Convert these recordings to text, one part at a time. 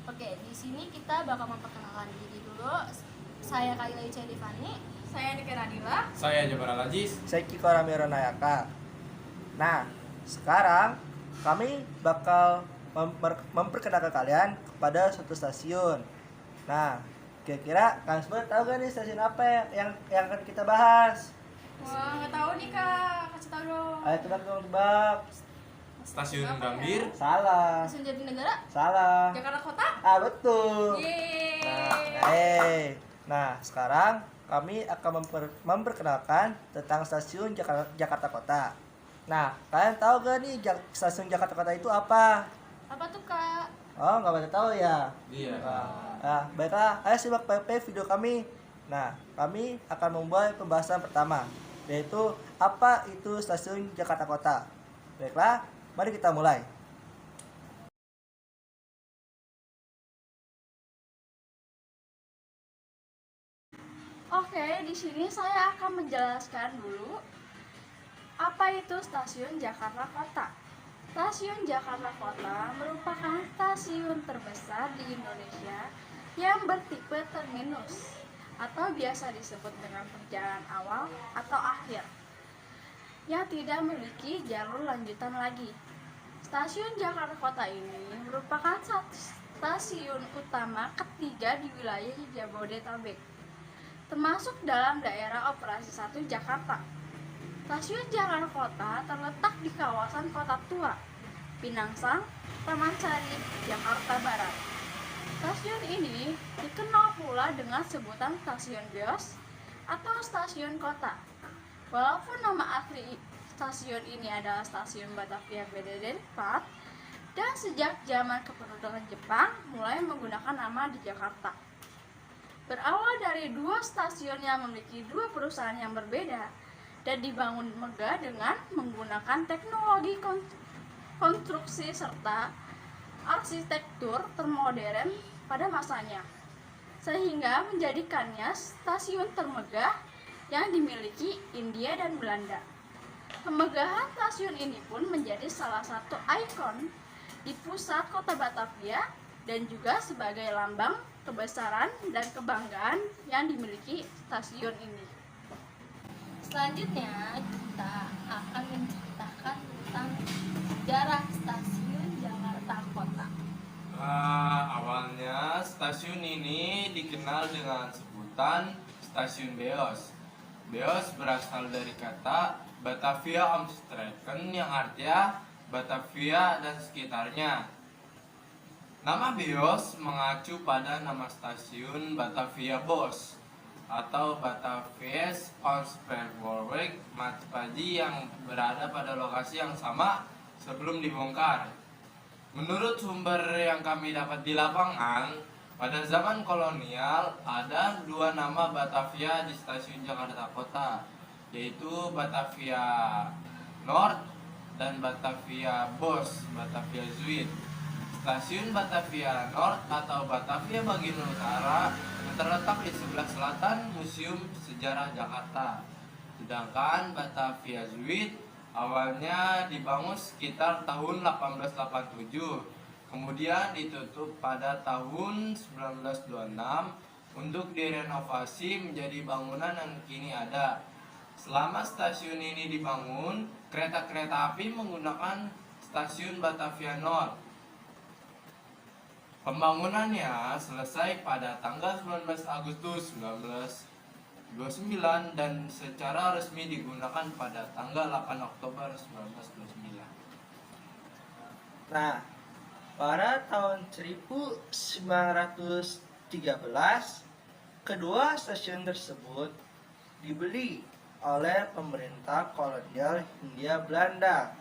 Oke, di sini kita bakal memperkenalkan diri dulu. Saya Kaila Ica Divani. Saya Nike Radila. Saya Jabar Al-Aziz. Saya Kiko Ramiro Nayaka. Nah, sekarang kami bakal memperkenalkan kalian kepada suatu stasiun. Nah, kira-kira kalian semua tahu gak nih stasiun apa yang akan kita bahas? Wah, nggak tahu nih kak, kasih tahu dong. Ayo tebak. Stasiun Apa ya? Gambir. Salah. Stasiun Jatinegara. Salah. Jakarta Kota. Betul. Yeay. Nah, sekarang kami akan memperkenalkan tentang stasiun Jakarta Kota. Nah, kalian tahu gak nih stasiun Jakarta Kota itu apa? Apa tuh kak? Oh, nggak pada tahu ya? Iya. Nah, baiklah, ayo simak video kami. Nah, kami akan memulai pembahasan pertama, yaitu apa itu stasiun Jakarta Kota. Baiklah, mari kita mulai. Oke, di sini saya akan menjelaskan dulu apa itu stasiun Jakarta Kota. Stasiun Jakarta Kota merupakan stasiun terbesar di Indonesia yang bertipe terminus atau biasa disebut dengan perjalanan awal atau akhir yang tidak memiliki jalur lanjutan lagi. Stasiun Jakarta Kota ini merupakan stasiun utama ketiga di wilayah Jabodetabek, termasuk dalam daerah operasi 1 Jakarta. Stasiun Jakarta Kota terletak di kawasan Kota Tua, Pinangsang, Taman Sari, Jakarta Barat. Stasiun ini dikenal pula dengan sebutan stasiun Beos atau stasiun kota. Walaupun nama asli stasiun ini adalah Stasiun Batavia BDD 4, dan sejak zaman kependudukan Jepang mulai menggunakan nama di Jakarta. Berawal dari dua stasiun yang memiliki dua perusahaan yang berbeda dan dibangun megah dengan menggunakan teknologi konstruksi serta arsitektur termodern pada masanya, sehingga menjadikannya stasiun termegah yang dimiliki India dan Belanda. Kemegahan stasiun ini pun menjadi salah satu ikon di pusat kota Batavia dan juga sebagai lambang kebesaran dan kebanggaan yang dimiliki stasiun ini. Selanjutnya kita akan menceritakan tentang sejarah stasiun Jakarta Kota. Awalnya stasiun ini dikenal dengan sebutan Stasiun Beos. Beos berasal dari kata Batavia Omstreken yang artinya Batavia dan sekitarnya. Nama Beos mengacu pada nama stasiun Batavia Bos atau Batavia's Onspreekwoord Matpaji yang berada pada lokasi yang sama sebelum dibongkar. Menurut sumber yang kami dapat di lapangan, pada zaman kolonial ada dua nama Batavia di stasiun Jakarta Kota, yaitu Batavia North dan Batavia Bos, Batavia Zuid. Stasiun Batavia North atau Batavia bagian utara terletak di sebelah selatan Museum Sejarah Jakarta. Sedangkan Batavia Zuid awalnya dibangun sekitar tahun 1887, kemudian ditutup pada tahun 1926 untuk direnovasi menjadi bangunan yang kini ada. Selama stasiun ini dibangun, kereta-kereta api menggunakan stasiun Batavia North. Pembangunannya selesai pada tanggal 19 Agustus 1929 dan secara resmi digunakan pada tanggal 8 Oktober 1929. Nah, pada tahun 1913, kedua stasiun tersebut dibeli oleh pemerintah kolonial Hindia Belanda.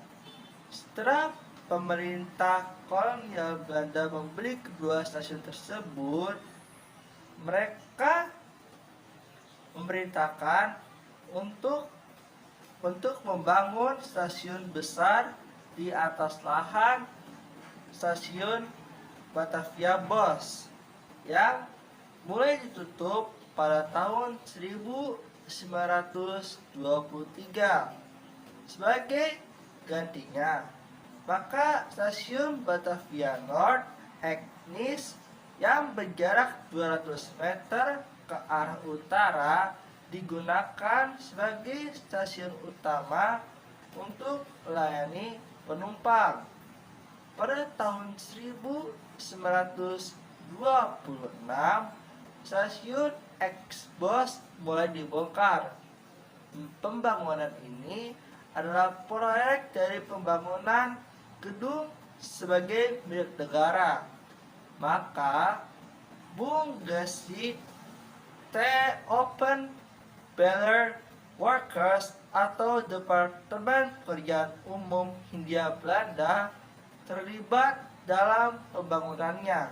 Setelah pemerintah kolonial Belanda membeli kedua stasiun tersebut, mereka memerintahkan untuk membangun stasiun besar di atas lahan stasiun Batavia Bos yang mulai ditutup pada tahun 1923. Sebagai gantinya, maka stasiun Batavia North Eknis yang berjarak 200 meter ke arah utara digunakan sebagai stasiun utama untuk melayani penumpang. Pada tahun 1926, stasiun X-Bos mulai dibongkar. Pembangunan ini adalah proyek dari pembangunan gedung sebagai milik negara. Maka Bung Gesi T. Open Beller Workers atau Departemen Pekerjaan Umum Hindia Belanda terlibat dalam pembangunannya.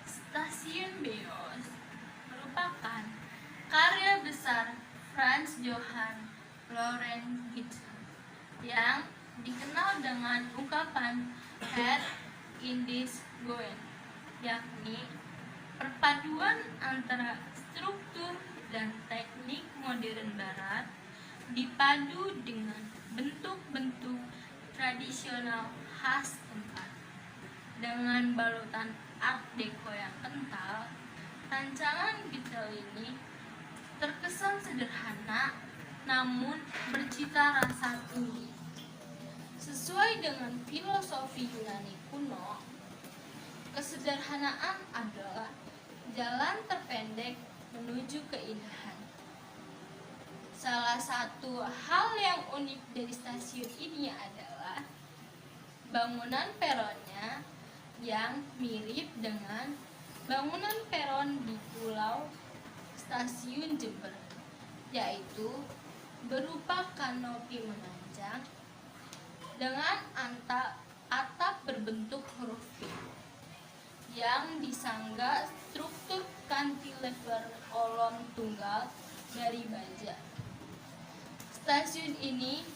Stasiun Beos merupakan karya besar Franz Johann Lorenz Gitsch yang dikenal dengan ungkapan "Het Indisch Goen", yakni perpaduan antara struktur dan teknik modern barat dipadu dengan bentuk-bentuk tradisional khas tempat. Dengan balutan art deco yang kental, rancangan detail ini terkesan sederhana namun bercita rasa tinggi. Sesuai dengan filosofi Yunani kuno, kesederhanaan adalah jalan terpendek menuju keindahan. Salah satu hal yang unik dari stasiun ini adalah bangunan peronnya yang mirip dengan bangunan peron di Pulau Stasiun Jember, yaitu berupa kanopi menanjak dengan atap berbentuk huruf V yang disangga struktur cantilever kolom tunggal dari baja. Stasiun ini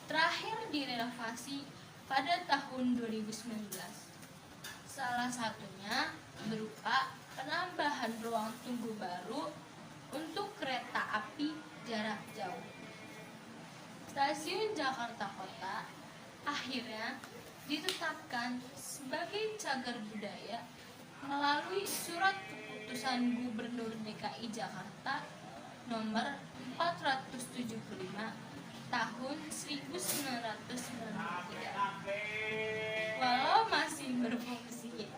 terakhir direnovasi pada tahun 2019. Salah satunya berupa penambahan ruang tunggu baru untuk kereta api jarak jauh. Stasiun Jakarta Kota akhirnya ditetapkan sebagai cagar budaya melalui surat keputusan Gubernur DKI Jakarta nomor 475 tahun 1993. Walau masih berfungsi,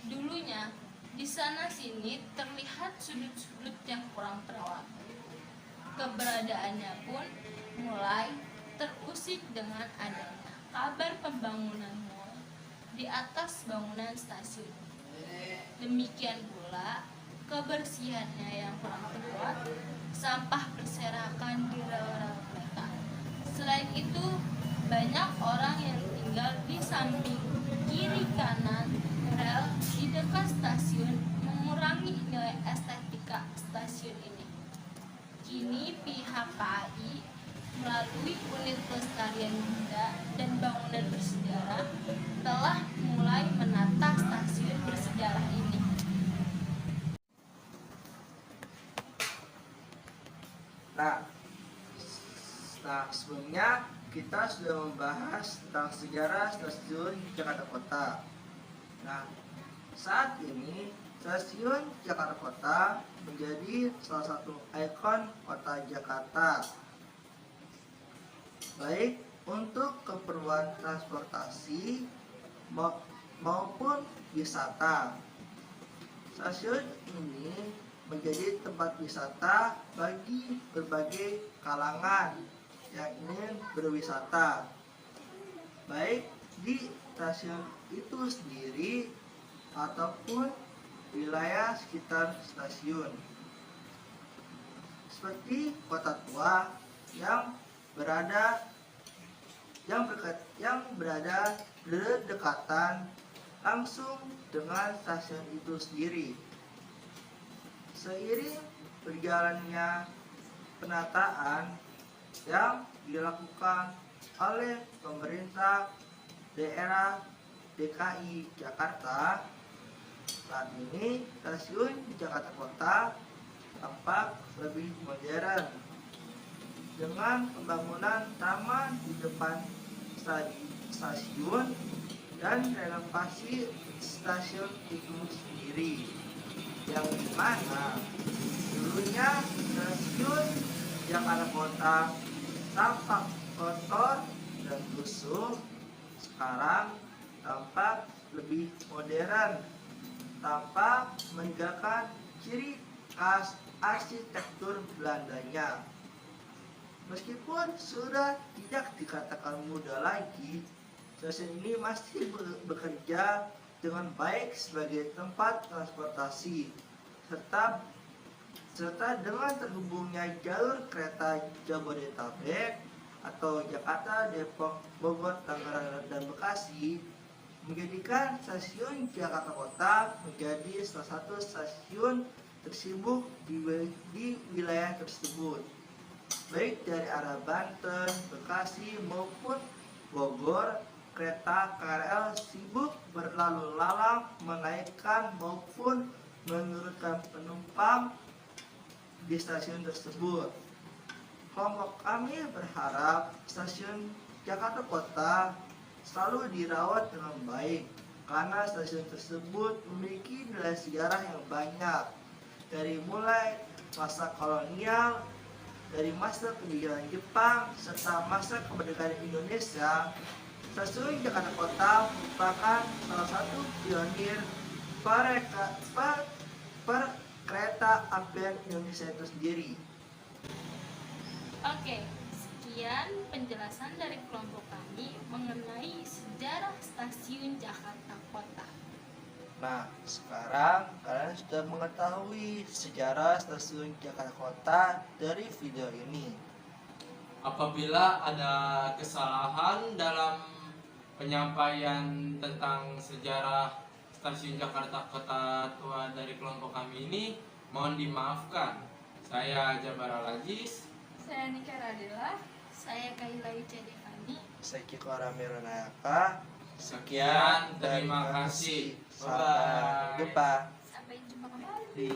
dulunya di sana sini terlihat sudut-sudut yang kurang terawat. Keberadaannya pun mulai terusik dengan adanya kabar pembangunan mal di atas bangunan stasiun. Demikian pula kebersihannya yang kurang terawat, sampah berserakan di rel-rel kereta. Selain itu, banyak orang yang tinggal di samping kiri kanan rel di dekat stasiun mengurangi nilai estetika stasiun ini. Kini pihak KAI melalui unit pelestarian benda dan bangunan bersejarah telah mulai menata stasiun bersejarah ini. Nah, sebelumnya kita sudah membahas tentang sejarah stasiun Jakarta Kota. Nah, saat ini stasiun Jakarta Kota menjadi salah satu ikon kota Jakarta, baik untuk keperluan transportasi maupun wisata. Stasiun ini menjadi tempat wisata bagi berbagai kalangan yang ingin berwisata, baik di stasiun itu sendiri ataupun wilayah sekitar stasiun, seperti kota tua yang berada berdekatan langsung dengan stasiun itu sendiri. Seiring berjalannya penataan yang dilakukan oleh pemerintah daerah DKI Jakarta, saat ini stasiun di Jakarta Kota tampak lebih modern. dengan pembangunan taman di depan stasiun dan renovasi stasiun itu sendiri, yang dimana dulunya stasiun Jakarta Kota tampak kotor dan busuk, sekarang tampak lebih modern, tampak meninggalkan ciri khas arsitektur Belandanya. Meskipun sudah tidak dikatakan muda lagi, stasiun ini masih bekerja dengan baik sebagai tempat transportasi, serta dengan terhubungnya jalur kereta Jabodetabek atau Jakarta, Depok, Bogor, Tangerang, dan Bekasi, menjadikan stasiun Jakarta Kota menjadi salah satu stasiun tersibuk di wilayah tersebut, baik dari arah Banten, Bekasi maupun Bogor. Kereta KRL sibuk berlalu lalang menaikkan maupun menurunkan penumpang di stasiun tersebut. Kelompok kami berharap stasiun Jakarta Kota selalu dirawat dengan baik, karena stasiun tersebut memiliki nilai sejarah yang banyak, dari mulai masa kolonial, dari masa penjajahan Jepang, serta masa kemerdekaan Indonesia. Stasiun Jakarta Kota merupakan salah satu pionir kereta apian Indonesia itu sendiri. Oke, sekian penjelasan dari kelompok kami mengenai sejarah stasiun Jakarta Kota. Nah, sekarang kalian sudah mengetahui sejarah stasiun Jakarta Kota dari video ini. Apabila ada kesalahan dalam penyampaian tentang sejarah stasiun Jakarta Kota tua dari kelompok kami ini, mohon dimaafkan. Saya Jabar Al-Aziz. Saya Nika Radela. Saya Kaila Icedevani. Saya Ciko Ramironayaka. Sekian, terima kasih. Sampai jumpa. Sampai jumpa kembali. Di